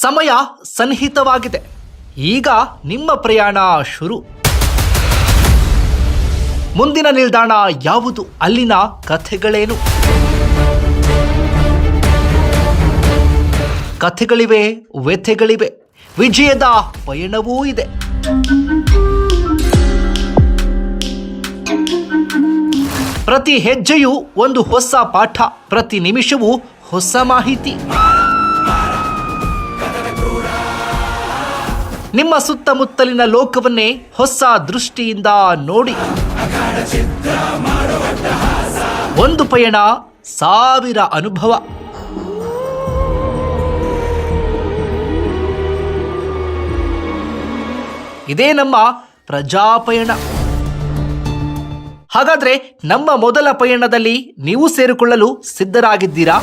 ಸಮಯ ಸನ್ನಿಹಿತವಾಗಿದೆ. ಈಗ ನಿಮ್ಮ ಪ್ರಯಾಣ ಶುರು. ಮುಂದಿನ ನಿಲ್ದಾಣ ಯಾವುದು? ಅಲ್ಲಿನ ಕಥೆಗಳೇನು? ಕಥೆಗಳಿವೆ, ವ್ಯಥೆಗಳಿವೆ, ವಿಜಯದ ಪಯಣವೂ ಇದೆ. ಪ್ರತಿ ಹೆಜ್ಜೆಯೂ ಒಂದು ಹೊಸ ಪಾಠ, ಪ್ರತಿ ನಿಮಿಷವೂ ಹೊಸ ಮಾಹಿತಿ. ನಿಮ್ಮ ಸುತ್ತಮುತ್ತಲಿನ ಲೋಕವನ್ನೇ ಹೊಸ ದೃಷ್ಟಿಯಿಂದ ನೋಡಿ. ಒಂದು ಪಯಣ, 1000 ಅನುಭವ. ಇದೇ ನಮ್ಮ ಪ್ರಜಾಪಯಣ. ಹಾಗಾದ್ರೆ ನಮ್ಮ ಮೊದಲ ಪಯಣದಲ್ಲಿ ನೀವು ಸೇರಿಕೊಳ್ಳಲು ಸಿದ್ಧರಾಗಿದ್ದೀರಾ?